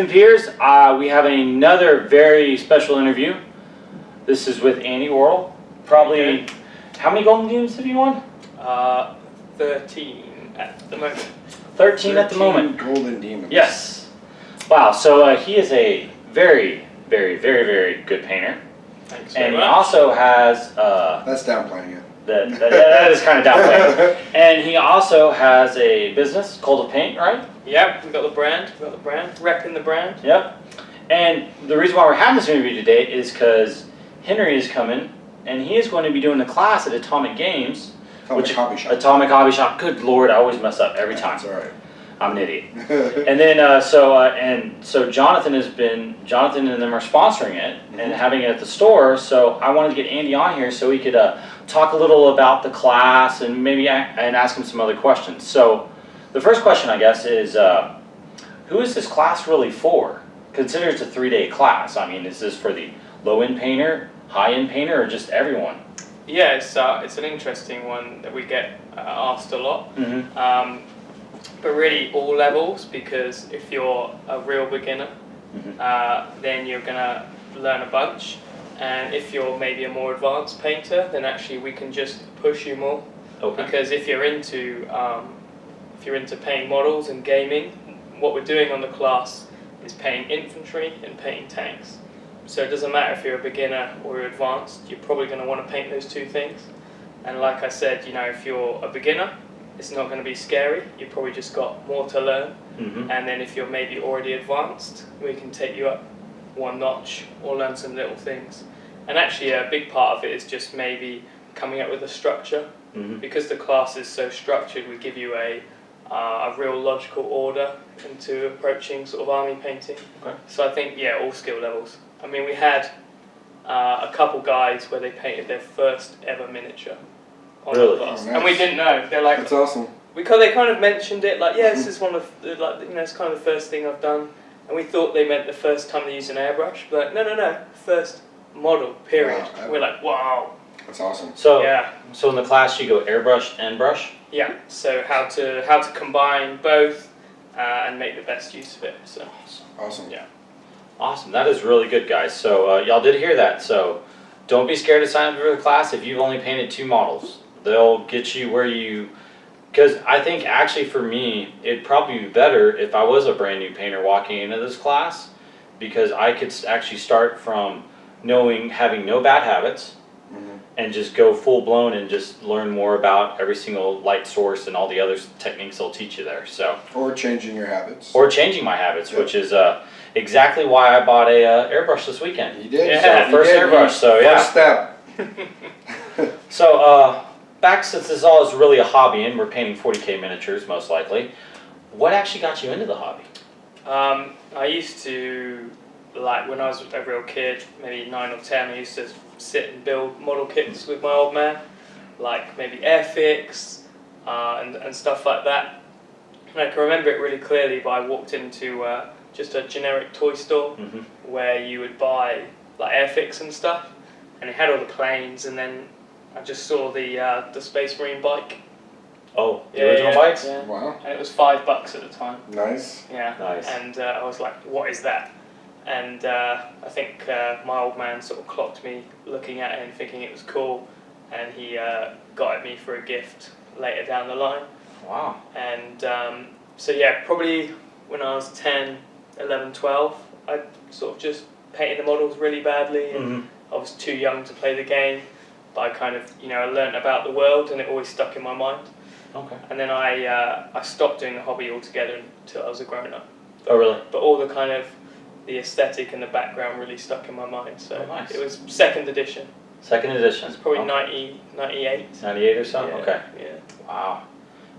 and peers, we have another very special interview. This is with Andy Wardle. Probably, how many Golden Daemons have you won? 13 at the moment. 13 at the moment. Golden Daemons. Yes. Wow, so he is a very, very, very, very good painter. Thanks and very he much. also has... That's downplaying it. That is kind of downplaying. And he also has a business called A Paint, right? Yep, we've got the brand, repping the brand. Yep. And the reason why we're having this interview today is because Henry is coming, and he is going to be doing a class at Atomic Games. Atomic Hobby Shop. Atomic Hobby Shop. Good Lord, I always mess up every time. That's all right. I'm an idiot. And then so Jonathan and them are sponsoring it and having it at the store. So I wanted to get Andy on here so he could talk a little about the class and maybe ask him some other questions. So the first question, I guess, is who is this class really for? Consider it's a 3-day class. I mean, is this for the low-end painter, high-end painter, or just everyone? Yeah, it's an interesting one that we get asked a lot. But really all levels, because if you're a real beginner, then you're going to learn a bunch. And if you're maybe a more advanced painter, then actually we can just push you more. Okay. Because if you're into painting models and gaming, what we're doing on the class is painting infantry and painting tanks. So it doesn't matter if you're a beginner or you're advanced, you're probably going to want to paint those two things. And like I said, if you're a beginner, it's not going to be scary. You've probably just got more to learn. And then if you're maybe already advanced, we can take you up one notch or learn some little things. And actually a big part of it is just maybe coming up with a structure. Because the class is so structured, we give you a real logical order into approaching sort of army painting. Okay. So I think, yeah, all skill levels. I mean, we had a couple guys where they painted their first ever miniature on the class. Oh, nice. And we didn't know. They're like, that's awesome. they kind of mentioned it, like, yeah, this is one of the, it's kind of the first thing I've done. And we thought they meant the first time they used an airbrush, but no, first model, period. Wow, We're like, wow. That's awesome. So Yeah. So in the class you go airbrush and brush? Yeah, so how to combine both and make the best use of it. So Awesome. yeah. Awesome. That is really good, guys. So y'all did hear that. So don't be scared to sign up for the class if you've only painted 2 models. They'll get you where you... Because I think actually for me, it'd probably be better if I was a brand new painter walking into this class, because I could actually start from having no bad habits, and just go full blown and just learn more about every single light source and all the other techniques they'll teach you there. So Or changing your habits. or changing my habits, Yep. which is exactly why I bought a airbrush this weekend. You did. Yeah, You first did. airbrush, so yeah. First step. So back since this all is really a hobby and we're painting 40K miniatures most likely, what actually got you into the hobby? I used to, like when I was a real kid, maybe 9 or 10, I used to sit and build model kits with my old man, like maybe Airfix and stuff like that. And I can remember it really clearly, but I walked into just a generic toy store where you would buy like Airfix and stuff, and it had all the planes, and then I just saw the Space Marine bike. Oh, the original bikes? Yeah. Wow. And it was $5 at the time. Nice. Yeah. Nice. And I was like, what is that? And I think my old man sort of clocked me looking at it and thinking it was cool, and he got it me for a gift later down the line. Wow. And so yeah, probably when I was 10, 11, 12, I sort of just painted the models really badly, and I was too young to play the game, but I kind of, I learnt about the world and it always stuck in my mind. Okay. And then I stopped doing the hobby altogether until I was a grown-up. Oh, really? But all the kind of the aesthetic and the background really stuck in my mind. So nice. It was 2nd edition. 2nd edition. It's probably okay. 98. 98 or so? Yeah, okay. Yeah. Wow.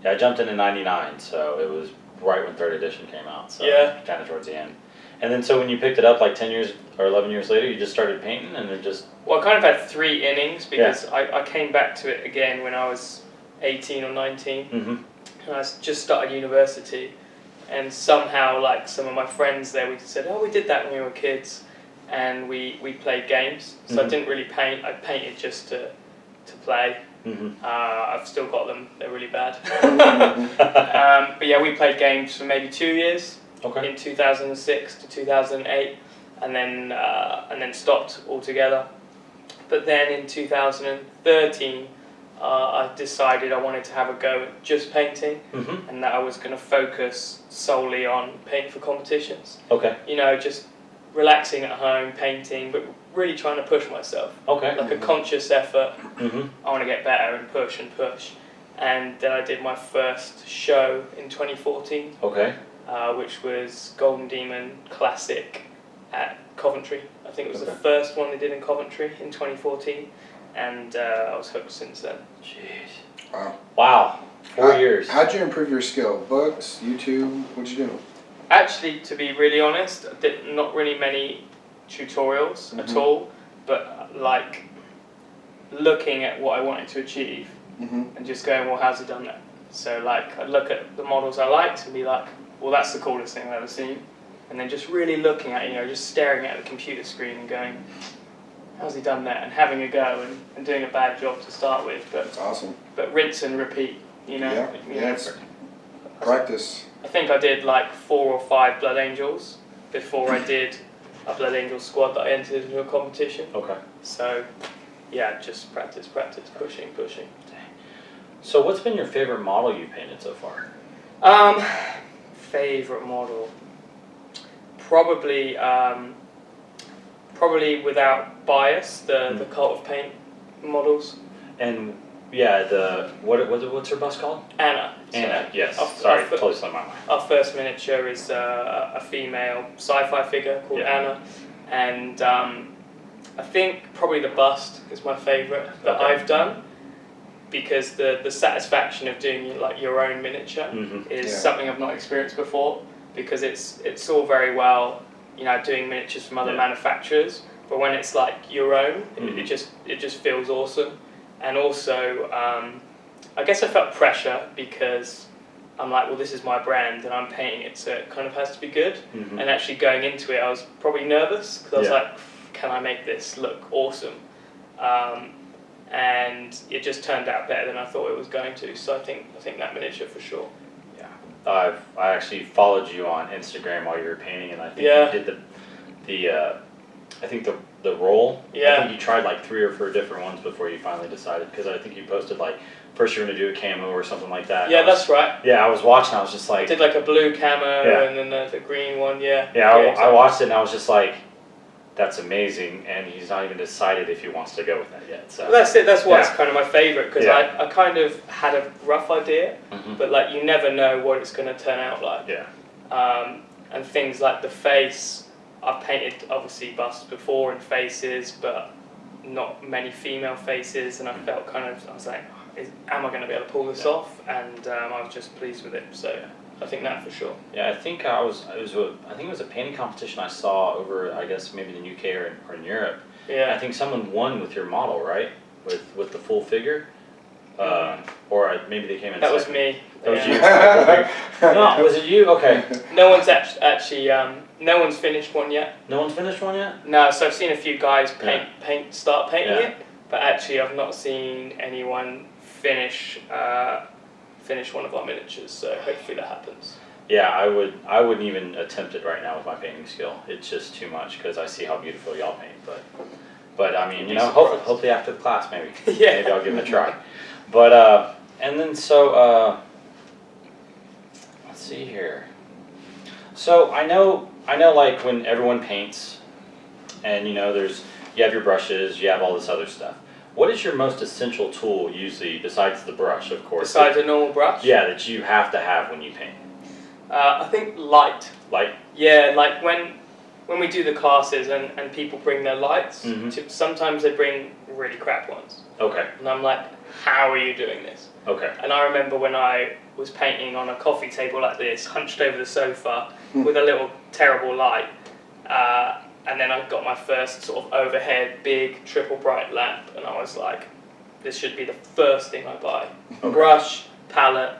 Yeah, I jumped into 99, so it was right when 3rd edition came out. So Yeah. kind of towards the end. And then so when you picked it up like 10 years or 11 years later, you just started painting and it just... Well, I kind of had 3 innings because I came back to it again when I was 18 or 19. And I just started university. And somehow, like some of my friends there, we said, oh, we did that when we were kids, and we played games. So I didn't really paint. I painted just to play. I've still got them. They're really bad. But yeah, we played games for maybe 2 years, Okay. in 2006 to 2008, and then stopped altogether. But then in 2013, I decided I wanted to have a go at just painting, Mm-hmm. and that I was going to focus solely on painting for competitions. Okay. You know, just relaxing at home, painting, but really trying to push myself. Okay. Like a conscious effort. Mm-hmm. I want to get better and push and push. And then I did my first show in 2014, Okay. which was Golden Demon Classic at Coventry. I think it was the Okay. first one they did in Coventry in 2014, and I was hooked since then. Jeez. Wow. Wow. 4 years. How'd you improve your skill? Books, YouTube, what'd you do? Actually, to be really honest, I did not really many tutorials at all, but like looking at what I wanted to achieve and just going, well, how's he done that? So like I'd look at the models I liked and be like, well, that's the coolest thing I've ever seen. And then just really looking at, just staring at the computer screen and going, how's he done that? And having a go and doing a bad job to start with, That's awesome. but rinse and repeat, Yeah, it's practice. I think I did like 4 or 5 Blood Angels before I did a Blood Angel squad that I entered into a competition. Okay. So, yeah, just practice, pushing. So what's been your favorite model you painted so far? Favorite model, probably without bias, the Cult of Paint models. And yeah, what's her bust called? Anna. Anna, yes. Our- Sorry, our- totally slipped my mind. Our first miniature is a female sci-fi figure called Anna, and I think probably the bust is my favourite that Okay. I've done, because the satisfaction of doing like your own miniature Mm-hmm. is Yeah. something I've not experienced before, because it's all very well, doing miniatures from other manufacturers, but when it's like your own, Mhm. it just feels awesome. And also, I guess I felt pressure because I'm like, well, this is my brand and I'm painting it, so it kind of has to be good. Mm-hmm. And actually going into it, I was probably nervous because I was like, can I make this look awesome? And it just turned out better than I thought it was going to. So I think that miniature for sure. I actually followed you on Instagram while you were painting, and I think Yeah. you did the roll. Yeah. I think you tried like 3 or 4 different ones before you finally decided, because I think you posted like first you were gonna do a camo or something like that. Yeah, that's right. Yeah, I was watching. I was just I like, did like a blue camo Yeah. and then the green one. Yeah. yeah, I exactly. watched it and I was just like, that's amazing, and he's not even decided if he wants to go with that yet. So Well, that's it. That's why it's Yeah. kind of my favourite, because Yeah. I kind of had a rough idea, Mhm. but like you never know what it's going to turn out like. Yeah. And things like the face, I've painted obviously busts before and faces, but not many female faces, and I felt I was like, am I going to be able to pull this off? And I was just pleased with it. So I think that for sure. Yeah, I think it was a painting competition I saw over, I guess maybe in the UK or in Europe. Yeah. I think someone won with your model, right? With the full figure, or maybe they came in. That was second. me. That was Yeah. you. No, was it you? Okay. No one's actually no one's finished one yet. No one's finished one yet. No, so I've seen a few guys start painting Yeah. it, but actually I've not seen anyone finish one of our miniatures. So hopefully that happens. Yeah, I wouldn't even attempt it right now with my painting skill. It's just too much because I see how beautiful y'all paint. But I mean, You'd be surprised. hopefully after the class maybe. Yeah. Maybe I'll give it a try. But and then so let's see here. So I know like when everyone paints, and you have your brushes, you have all this other stuff. What is your most essential tool usually, besides the brush, of course? Besides a normal brush? Yeah, that you have to have when you paint. I think light. Light? Yeah, like when we do the classes and people bring their lights, Mhm. sometimes they bring really crap ones. Okay. And I'm like, how are you doing this? Okay. And I remember when I was painting on a coffee table like this, hunched over the sofa with a little terrible light, and then I got my first sort of overhead big triple bright lamp, and I was like, this should be the first thing I buy. Okay. Brush, palette,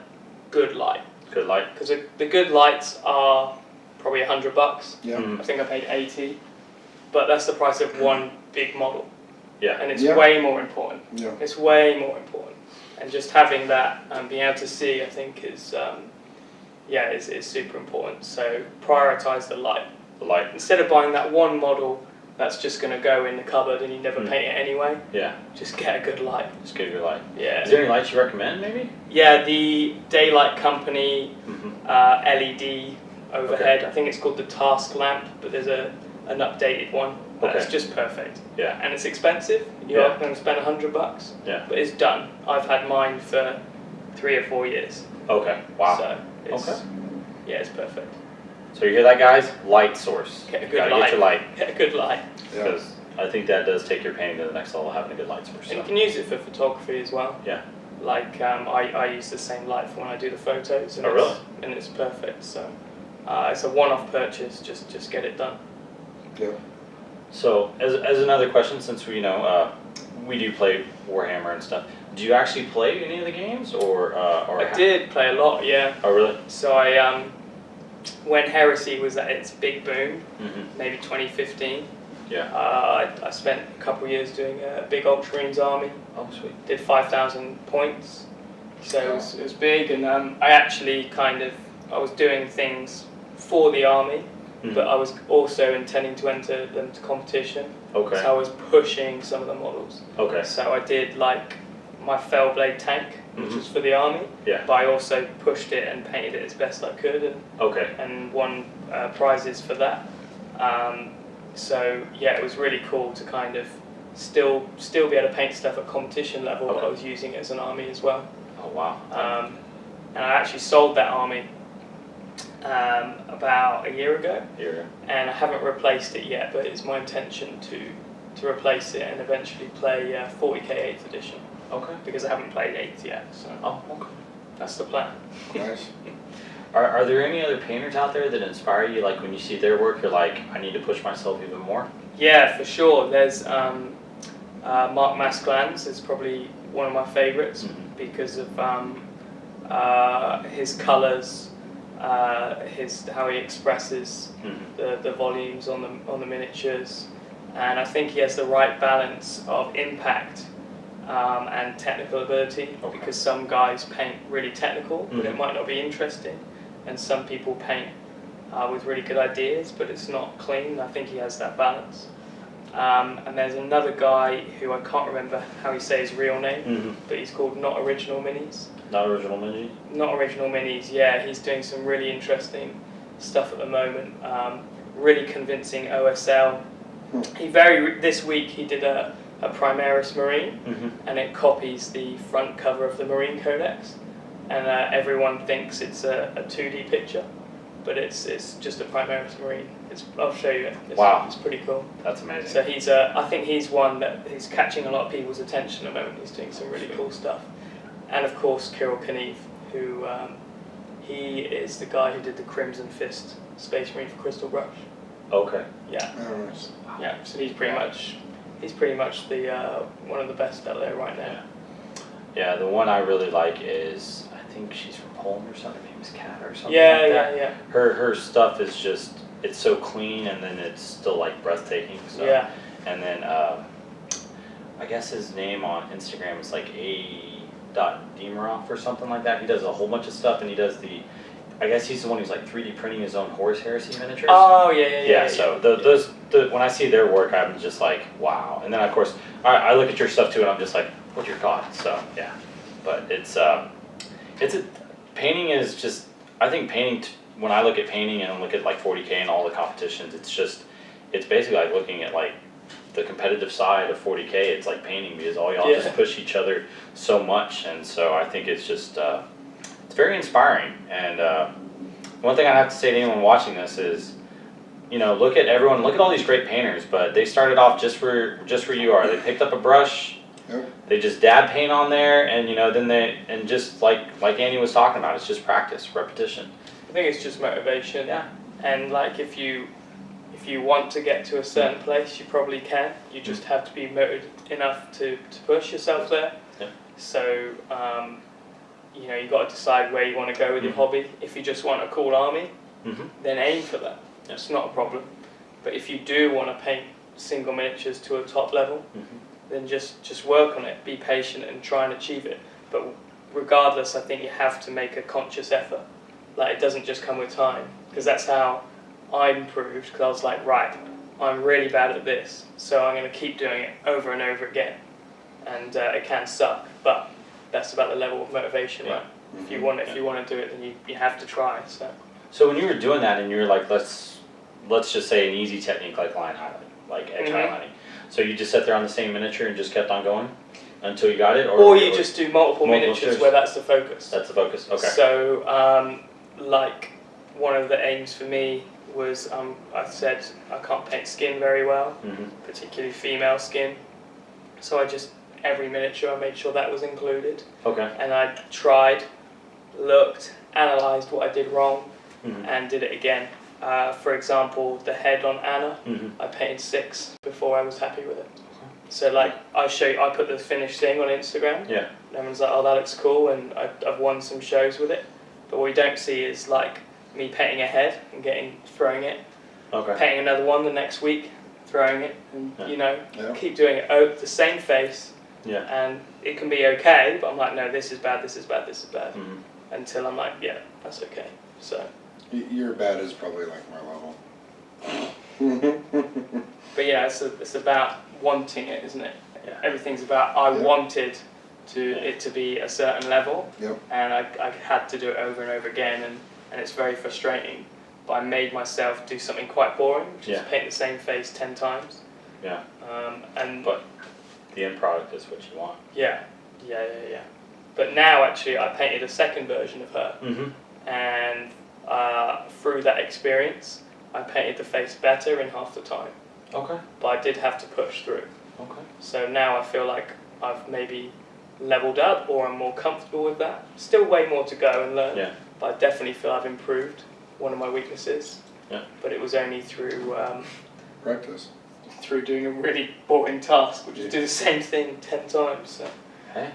good light. Good light. Because the good lights are probably $100. Yeah. Mhm. I think I paid 80, but that's the price of one big model, Yeah. and it's Yeah. way more important. Yeah. It's way more important, and just having that and being able to see, I think, is yeah, is super important. So prioritize the light. The light. Instead of buying that one model that's just going to go in the cupboard and you never Mm. paint it anyway, Yeah. just get a good light. Just get your light. Yeah. Is there any lights you recommend, maybe? Yeah, the Daylight Company Mm-hmm. LED overhead. I think it's called the Task Lamp, but there's an updated one. Okay. It's just perfect. Yeah. And it's expensive. You Yeah. are going to spend $100. Yeah. But it's done. I've had mine for 3 or 4 years. Okay. Wow. So it's, Okay. yeah, it's perfect. So you hear that, guys? Light source. Get a good Gotta light. get your light, Get a good light. Yeah. because I think that does take your painting to the next level, having a good light source. And you So. can use it for photography as well. Yeah. Like I use the same light for when I do the photos. And Oh, really? And it's perfect. So it's a one-off purchase. Just get it done. Yeah. So as another question, since we we do play Warhammer and stuff, do you actually play any of the games or? I did play a lot, yeah. Oh really? So I when Heresy was at its big boom, Mm-hmm. maybe 2015. Yeah. I spent a couple of years doing a big Ultramarines army. Oh sweet. Did 5,000 points, so it was big. And I actually I was doing things for the army, Mhm. but I was also intending to enter them to competition. Okay. So I was pushing some of the models. Okay. So I did like my Fellblade tank, which Mhm. was for the army, Yeah. but I also pushed it and painted it as best I could, Okay. and won prizes for that. So yeah, it was really cool to kind of still be able to paint stuff at competition level, but I Okay. was using it as an army as well. Oh wow. And I actually sold that army about a year ago, Here. and I haven't replaced it yet, but it's my intention to replace it and eventually play 40k 8th edition, Okay. because I haven't played 8th yet, so Oh okay. that's the plan. Nice. Are there any other painters out there that inspire you? Like when you see their work, you're like, I need to push myself even more. Yeah, for sure. There's Mark Masklans is probably one of my favourites Mhm. because of his colours, how he expresses Mm-hmm. the volumes on the miniatures, and I think he has the right balance of impact and technical ability. Okay. Because some guys paint really technical, but it Mhm. might not be interesting, and some people paint with really good ideas, but it's not clean. I think he has that balance. And there's another guy who I can't remember how he says his real name, Mm-hmm. but he's called Not Original Minis. Not original Minji? Not Original Minis, yeah, he's doing some really interesting stuff at the moment. Really convincing OSL. This week he did a Primaris Marine, Mm-hmm. and it copies the front cover of the Marine Codex, and everyone thinks it's a 2D picture, but it's just a Primaris Marine. I'll show you it. Wow. It's pretty cool. That's amazing. So I think he's one that he's catching a lot of people's attention at the moment. He's doing some really cool stuff. And of course Kirill Kniv, who he is the guy who did the Crimson Fist Space Marine for Crystal Brush. Okay. Yeah, Oh, nice. yeah. So he's pretty much the one of the best out there right now. Yeah. Yeah, the one I really like is, I think she's from Poland or something. Her name is Kat or something Yeah, like that. yeah. Her stuff is just, it's so clean, and then it's still like breathtaking. So. Yeah. And then I guess his name on Instagram is like A.Demarov or something like that. He does a whole bunch of stuff, and he does I guess he's the one who's like 3D printing his own Horus Heresy miniatures. Oh yeah. Yeah, so when I see their work, I'm just like, wow. And then of course, I look at your stuff too, and I'm just like, what your god? So yeah, but painting is just, I think painting, when I look at painting and look at like 40K and all the competitions, it's basically like looking at like the competitive side of 40K. It's like painting, because all y'all just push each other so much, and so I think it's just, it's very inspiring. And one thing I have to say to anyone watching this is, look at all these great painters, but they started off just where you are. They picked up a brush, Yep. they just dab paint on there, and then just like Andy was talking about, it's just practice, repetition. I think it's just motivation. Yeah. And like if you want to get to a certain place, you probably can. You just have to be motivated enough to push yourself there. Yeah. So you got to decide where you want to go with your hobby. If you just want a cool army, then aim for that. Yeah. It's not a problem. But if you do want to paint single miniatures to a top level, then just work on it. Be patient and try and achieve it. But regardless, I think you have to make a conscious effort Like, it doesn't just come with time, because that's how I improved, because I was like, right, I'm really bad at this, so I'm going to keep doing it over and over again. And it can suck, but that's about the level of motivation, right? If you want to do it, then you have to try. So when you were doing that, and you were like, let's just say an easy technique like line highlighting, like edge highlighting. So you just sat there on the same miniature and just kept on going until you got it, or you just do multiple miniatures where that's the focus. That's the focus. Okay. So like one of the aims for me was I said I can't paint skin very well, particularly female skin. So I just every miniature I made sure that was included. Okay. And I tried, looked, analysed what I did wrong, and did it again. For example, the head on Anna, I painted 6 before I was happy with it. So like I put the finished thing on Instagram. Yeah. And everyone's like, oh, that looks cool, and I've won some shows with it. But what you don't see is like me painting a head and throwing it. Okay. Painting another one the next week, throwing it, and keep doing it. Oh, the same face. Yeah. And it can be okay, but I'm like, no, this is bad, this is bad, this is bad. Until I'm like, yeah, that's okay. So. Your bad is probably like my level. But yeah, it's about wanting it, isn't it? Yeah. Everything's about I wanted it to be a certain level, and I had to do it over and over again, and it's very frustrating. But I made myself do something quite boring, which is paint the same face 10 times. Yeah. But the end product is what you want. Yeah. But now actually, I painted a second version of her, and through that experience, I painted the face better in half the time. Okay. But I did have to push through. Okay. So now I feel like I've maybe leveled up, or I'm more comfortable with that. Still way more to go and learn. Yeah. But I definitely feel I've improved. One of my weaknesses. Yeah. But it was only through Practice. through doing a really boring task, which is do the same thing 10 times. So. Hey.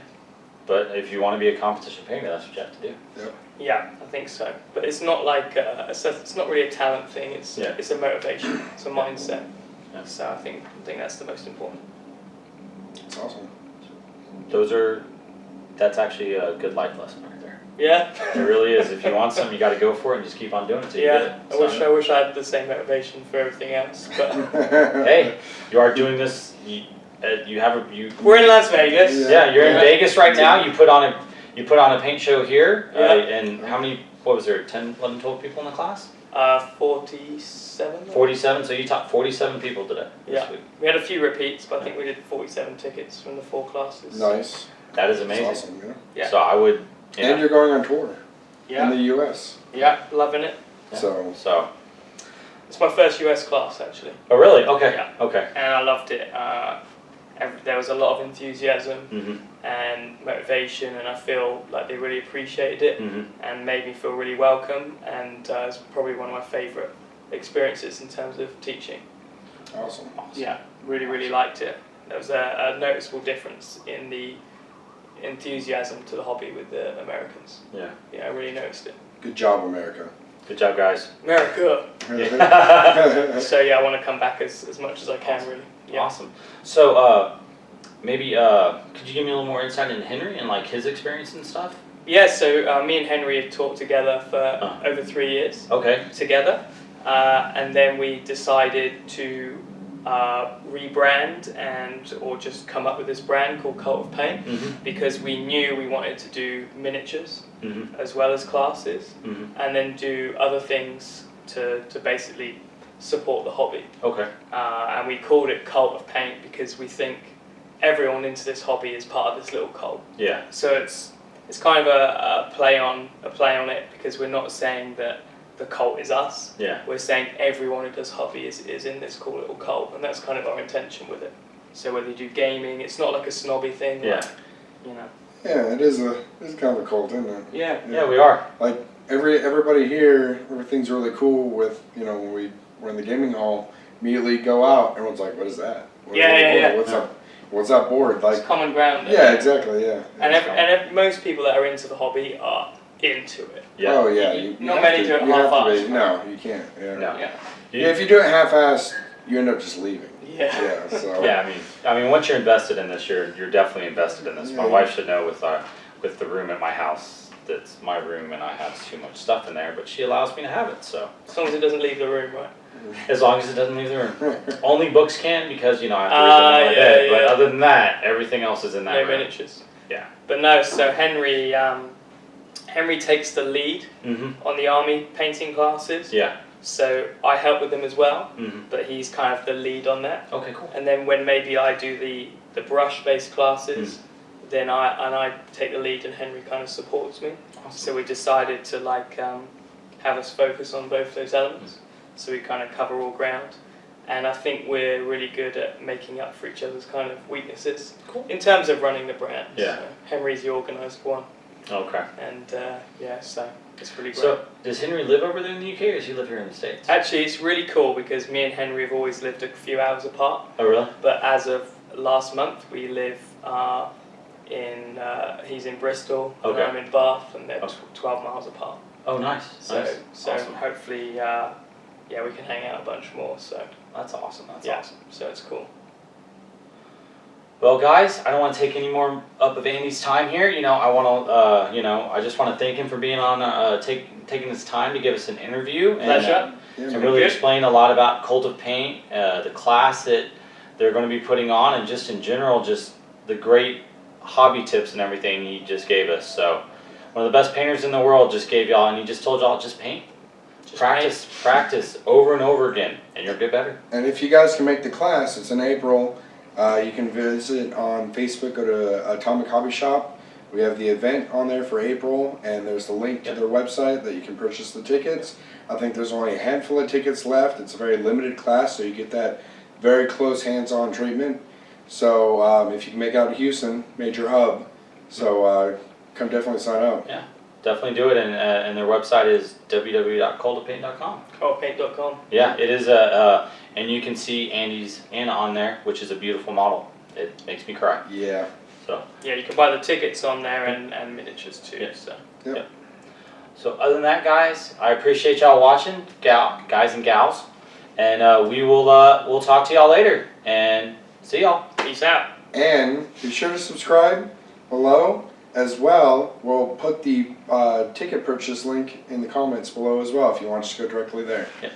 But if you want to be a competition painter, that's what you have to do. Yep. Yeah, I think so. But it's not like it's not really a talent thing. It's a motivation. It's a mindset. Yeah. So I think that's the most important. That's awesome. That's actually a good life lesson right there. Yeah. It really is. If you want something, you got to go for it and just keep on doing it till you get it. I wish I had the same motivation for everything else. But hey, you are doing this. We're in Las Vegas. Yeah, you're in Vegas right now. You put on a paint show here. And how many? What was there? 10, 11, 12 people in the class? 47. 47. So you taught 47 people today. Yeah. We had a few repeats, but I think we did 47 tickets from the 4 classes. Nice. That is amazing. That's awesome, yeah. So I would. And you're going on tour. Yeah. In the U.S. Yeah, loving it. Yeah. So. It's my first US class actually. Oh really? Okay. Yeah. Okay. And I loved it. There was a lot of enthusiasm and motivation, and I feel like they really appreciated it and made me feel really welcome. And it's probably one of my favourite experiences in terms of teaching. Awesome. Yeah, really liked it. There was a noticeable difference in the enthusiasm to the hobby with the Americans. Yeah. Yeah, I really noticed it. Good job, America. Good job, guys. America. Yeah. So yeah, I want to come back as much as I can, really. Yeah. Awesome. So maybe could you give me a little more insight into Henry and like his experience and stuff? Yeah. So me and Henry had taught together for over 3 years. Okay. Together, and then we decided to rebrand or just come up with this brand called Cult of Paint because we knew we wanted to do miniatures as well as classes and then do other things to basically support the hobby. Okay. And we called it Cult of Paint because we think everyone into this hobby is part of this little cult. Yeah. So it's kind of a play on it because we're not saying that the cult is us. Yeah. We're saying everyone who does hobby is in this cool little cult, and that's kind of our intention with it. So whether you do gaming, it's not like a snobby thing. Yeah. Like, you know. Yeah, it's kind of a cult, isn't it? Yeah. Yeah, we are. Like everybody here, everything's really cool with when we're in the gaming hall. Immediately go out, everyone's like, "What is that? What's that board?" Like it's common ground. Yeah, exactly. Yeah. And most people that are into the hobby are into it. Yeah. Oh yeah. Not many do it half-assed. No, you can't. Yeah. No. Yeah. If you do it half-assed, you end up just leaving. Yeah. Yeah. So. Yeah, I mean, once you're invested in this, you're definitely invested in this. My wife should know with the room at my house. that's my room and I have too much stuff in there, but she allows me to have it, so. As long as it doesn't leave the room, right? As long as it doesn't leave the room. Only books can, because, you know, I have to read them in my bed, but other than that, everything else is in that room. No miniatures. Yeah. But no, so Henry takes the lead on the army painting classes. Yeah. So I help with them as well, Mm-hmm. but he's kind of the lead on that. Okay, cool. And then when maybe I do the brush-based classes, then I take the lead and Henry kind of supports me. Awesome. So we decided to like have us focus on both those elements, so we kind of cover all ground. And I think we're really good at making up for each other's kind of weaknesses. Cool. In terms of running the brand. Yeah. So Henry's the organised one, Okay. and yeah, so it's really great. So, does Henry live over there in the UK, or does he live here in the States? Actually, it's really cool because me and Henry have always lived a few hours apart. Oh, really? But as of last month, we live he's in Bristol, and Okay. I'm in Bath, and they're Oh. 12 miles apart. Oh, nice. So, Nice. so Awesome. hopefully, we can hang out a bunch more. So That's awesome. That's yeah, awesome. so it's cool. Well, guys, I don't want to take any more up of Andy's time here. You know, I want to, I just want to thank him for being on, taking this time to give us an interview and Pleasure. to really explain a lot about Cult of Paint, the class that they're going to be putting on, and just in general, just the great hobby tips and everything he just gave us. So, one of the best painters in the world just gave y'all, and he just told y'all, just paint. Just Practice over and over again, and you'll get better. And if you guys can make the class, it's in April. You can visit on Facebook, go to Atomic Hobby Shop. We have the event on there for April, and there's the link to their website that you can purchase the tickets. I think there's only a handful of tickets left. It's a very limited class, so you get that very close hands-on treatment. So if you can make out to Houston, major hub, so come definitely sign up. Yeah, definitely do it, and their website is www.cultofpaint.com. Cultpaint.com. Yeah, it is and you can see Andy's Anna on there, which is a beautiful model. It makes me cry. Yeah. So. Yeah, you can buy the tickets on there and miniatures too. Yeah. So. Yep. Yeah. So other than that, guys, I appreciate y'all watching, guys and gals, and we'll talk to y'all later, and see y'all. Peace out. And be sure to subscribe below as well. We'll put the ticket purchase link in the comments below as well if you want to just go directly there. Yeah.